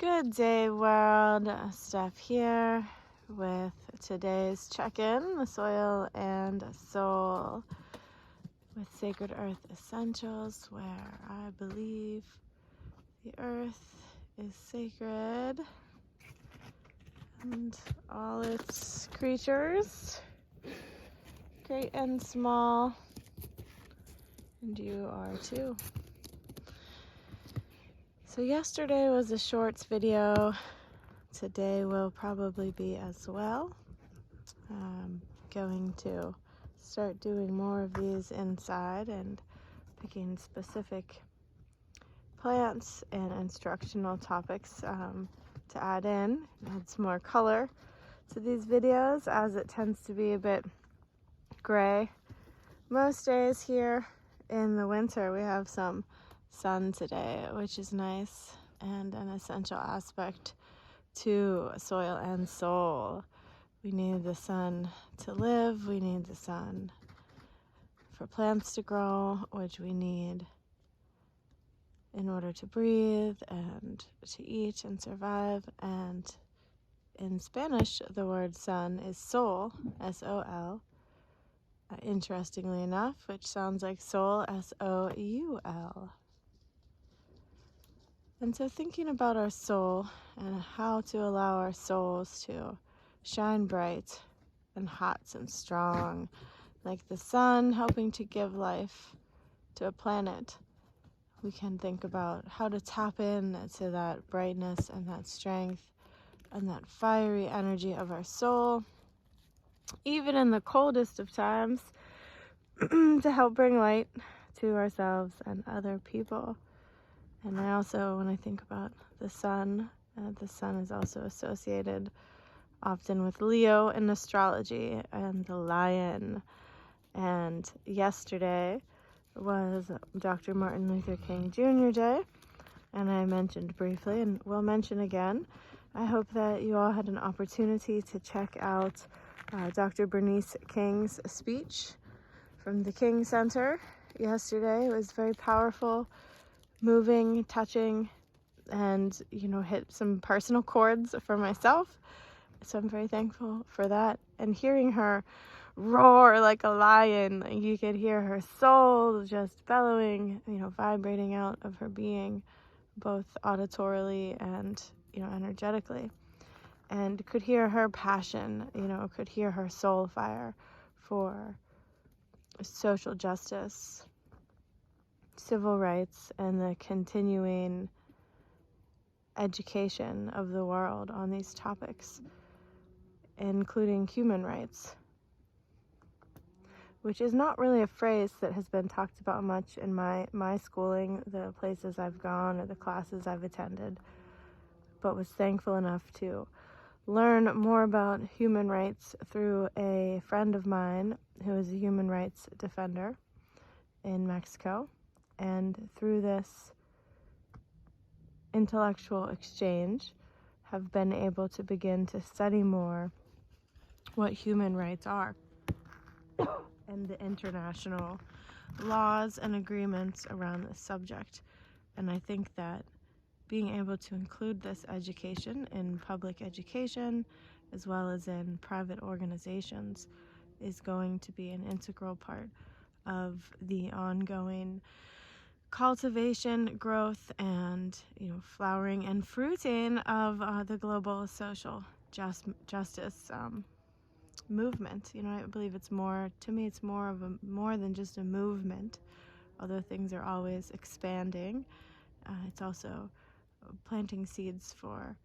Good day, world. Steph here with today's check-in, the soil and soul with Sacred Earth Essentials, where I believe the earth is sacred and all its creatures, great and small, and you are too. So yesterday was a shorts video. Today will probably be as well. I'm going to start doing more of these inside and picking specific plants and instructional topics to add in, add some more color to these videos, as it tends to be a bit gray. Most days here in the winter we have some sun today, which is nice and an essential aspect to soil and soul. We need the sun to live, we need the sun for plants to grow, which we need in order to breathe and to eat and survive. And in Spanish, the word sun is sol, S-O-L, interestingly enough, which sounds like soul, S-O-U-L. And so thinking about our soul and how to allow our souls to shine bright and hot and strong, like the sun helping to give life to a planet, we can think about how to tap in to that brightness and that strength and that fiery energy of our soul, even in the coldest of times, to help bring light to ourselves and other people. And I also, when I think about the sun is also associated often with Leo in astrology and the lion. And yesterday was Dr. Martin Luther King Jr. Day, and I mentioned briefly and will mention again. I hope that you all had an opportunity to check out Dr. Bernice King's speech from the King Center yesterday. It was very powerful, moving, touching, and hit some personal chords for myself. So I'm very thankful for that. And hearing her roar like a lion, you could hear her soul just bellowing, vibrating out of her being, both auditorily and energetically, and could hear her passion, could hear her soul fire for social justice, civil rights, and the continuing education of the world on these topics, including human rights, which is not really a phrase that has been talked about much in my schooling, the places I've gone or the classes I've attended, but was thankful enough to learn more about human rights through a friend of mine who is a human rights defender in Mexico. And through this intellectual exchange, have been able to begin to study more what human rights are and the international laws and agreements around this subject. And I think that being able to include this education in public education as well as in private organizations is going to be an integral part of the ongoing cultivation, growth, and flowering and fruiting of the global social justice movement. I believe it's more than just a movement, although things are always expanding. It's also planting seeds for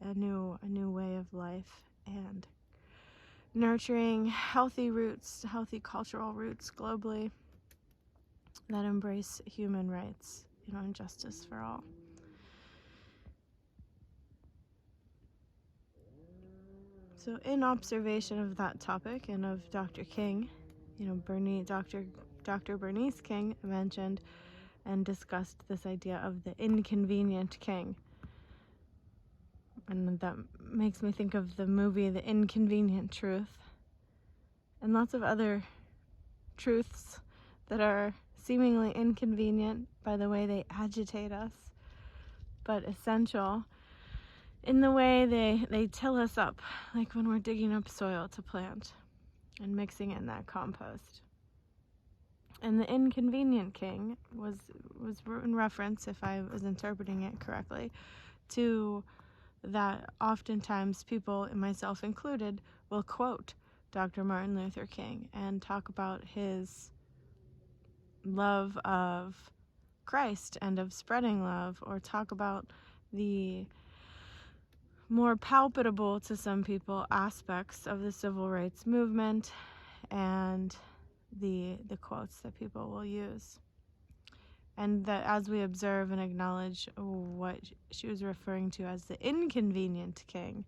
a new way of life and nurturing healthy roots, healthy cultural roots globally that embrace human rights, and justice for all. So in observation of that topic and of Dr. King, Dr. Bernice King mentioned and discussed this idea of the inconvenient king. And that makes me think of the movie The Inconvenient Truth and lots of other truths that are seemingly inconvenient by the way they agitate us, but essential in the way they till us up, like when we're digging up soil to plant and mixing in that compost. And the inconvenient king was in reference, if I was interpreting it correctly, to that oftentimes people, and myself included, will quote Dr. Martin Luther King and talk about his love of Christ and of spreading love, or talk about the more palpable to some people aspects of the civil rights movement and the quotes that people will use. And that as we observe and acknowledge what she was referring to as the inconvenient king,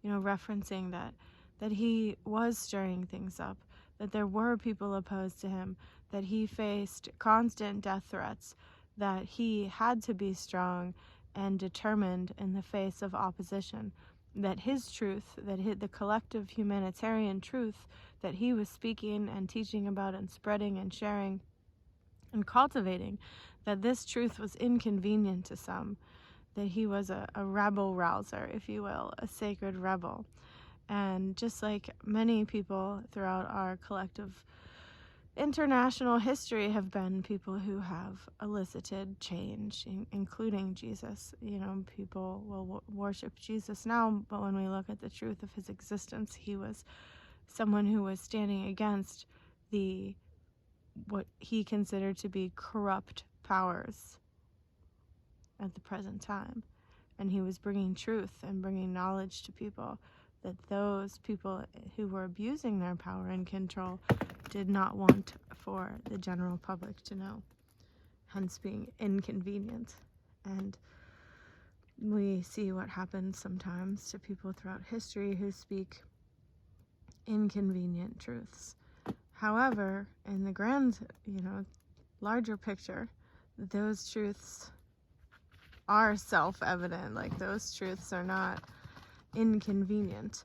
referencing that he was stirring things up, that there were people opposed to him, that he faced constant death threats, that he had to be strong and determined in the face of opposition, that his truth, the collective humanitarian truth that he was speaking and teaching about and spreading and sharing and cultivating, that this truth was inconvenient to some, that he was a rebel rouser, if you will, a sacred rebel. And just like many people throughout our collective international history have been people who have elicited change, including Jesus. People will worship Jesus now, but when we look at the truth of his existence, he was someone who was standing against what he considered to be corrupt powers at the present time. And he was bringing truth and bringing knowledge to people that those people who were abusing their power and control did not want for the general public to know, hence being inconvenient. And we see what happens sometimes to people throughout history who speak inconvenient truths. However, in the grand, larger picture, those truths are self-evident. Like, those truths are not inconvenient.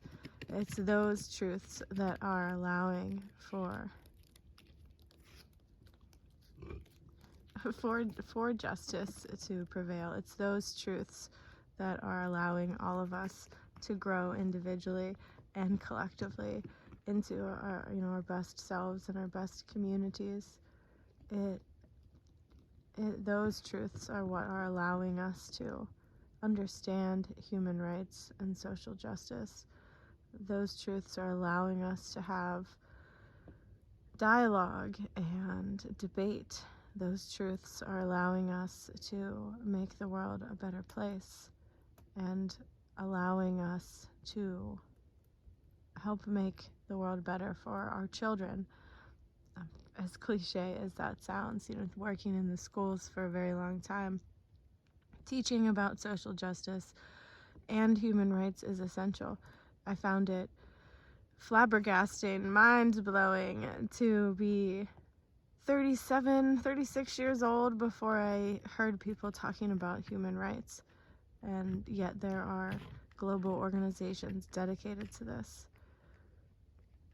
It's those truths that are allowing for justice to prevail. It's those truths that are allowing all of us to grow individually and collectively into our best selves and our best communities. Those truths are what are allowing us to understand human rights and social justice. Those truths are allowing us to have dialogue and debate. Those truths are allowing us to make the world a better place and allowing us to help make the world better for our children. As cliche as that sounds, working in the schools for a very long time, teaching about social justice and human rights is essential. I found it flabbergasting, mind-blowing to be 36 years old before I heard people talking about human rights. And yet there are global organizations dedicated to this.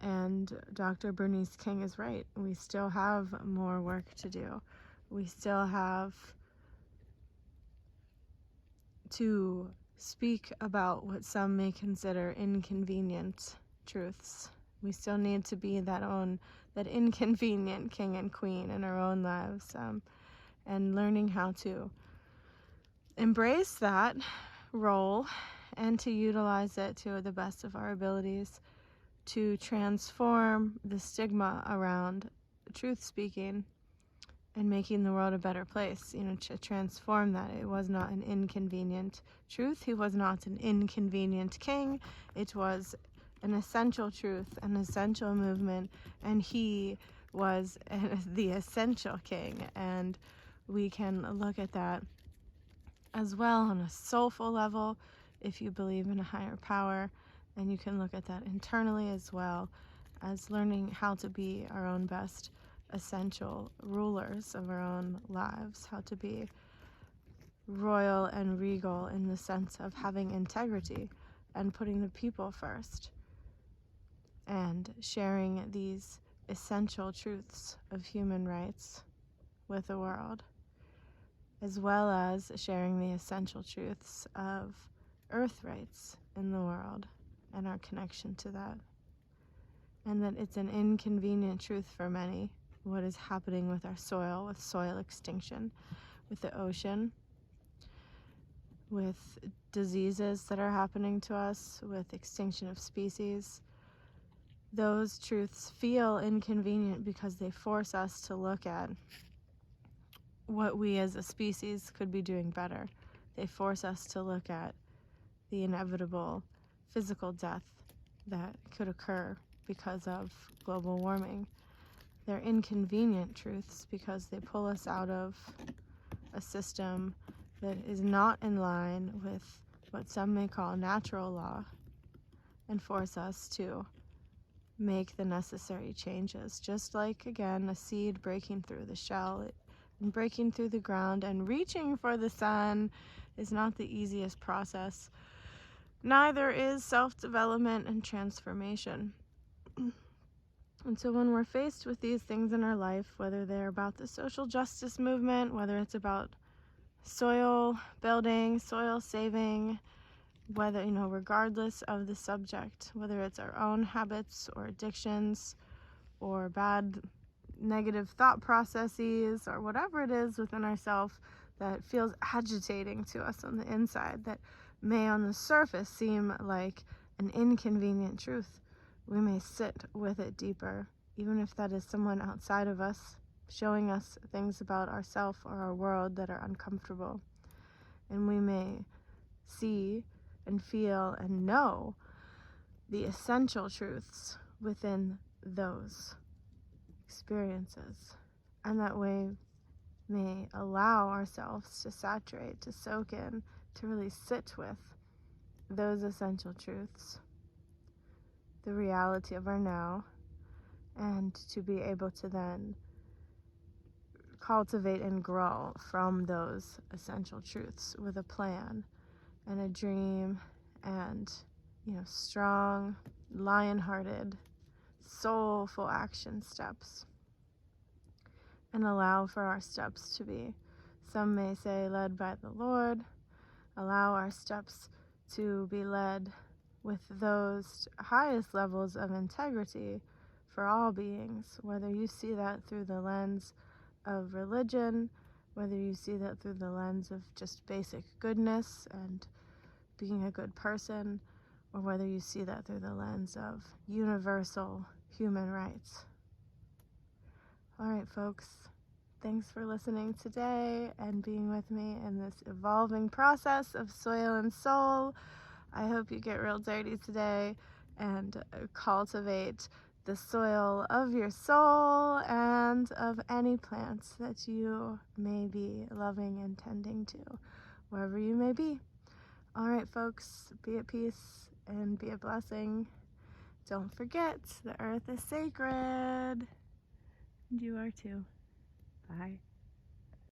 And Dr. Bernice King is right. We still have more work to do. We still have to speak about what some may consider inconvenient truths. We still need to be that inconvenient king and queen in our own lives, and learning how to embrace that role and to utilize it to the best of our abilities to transform the stigma around truth speaking and making the world a better place, to transform that. It was not an inconvenient truth. He was not an inconvenient king. It was an essential truth, an essential movement, and he was the essential king. And we can look at that as well on a soulful level if you believe in a higher power, and you can look at that internally as well as learning how to be our own best essential rulers of our own lives, how to be royal and regal in the sense of having integrity and putting the people first and sharing these essential truths of human rights with the world, as well as sharing the essential truths of earth rights in the world and our connection to that. And that it's an inconvenient truth for many, what is happening with our soil, with soil extinction, with the ocean, with diseases that are happening to us, with extinction of species. Those truths feel inconvenient because they force us to look at what we as a species could be doing better. They force us to look at the inevitable physical death that could occur because of global warming. They're inconvenient truths because they pull us out of a system that is not in line with what some may call natural law and force us to make the necessary changes. Just like, again, a seed breaking through the shell and breaking through the ground and reaching for the sun is not the easiest process. Neither is self-development and transformation. And so when we're faced with these things in our life, whether they're about the social justice movement, whether it's about soil building, soil saving, whether, regardless of the subject, whether it's our own habits or addictions or bad negative thought processes or whatever it is within ourselves that feels agitating to us on the inside, that may on the surface seem like an inconvenient truth, we may sit with it deeper, even if that is someone outside of us showing us things about ourselves or our world that are uncomfortable. And we may see and feel and know the essential truths within those experiences. And that way may allow ourselves to saturate, to soak in, to really sit with those essential truths, the reality of our now, and to be able to then cultivate and grow from those essential truths with a plan and a dream and, strong, lion-hearted, soulful action steps. And allow for our steps to be, some may say, led by the Lord. Allow our steps to be led with those highest levels of integrity for all beings, whether you see that through the lens of religion, whether you see that through the lens of just basic goodness and being a good person, or whether you see that through the lens of universal human rights. All right, folks, thanks for listening today and being with me in this evolving process of soil and soul. I hope you get real dirty today and cultivate the soil of your soul and of any plants that you may be loving and tending to, wherever you may be. All right, folks, be at peace and be a blessing. Don't forget, the earth is sacred. And you are too. Bye.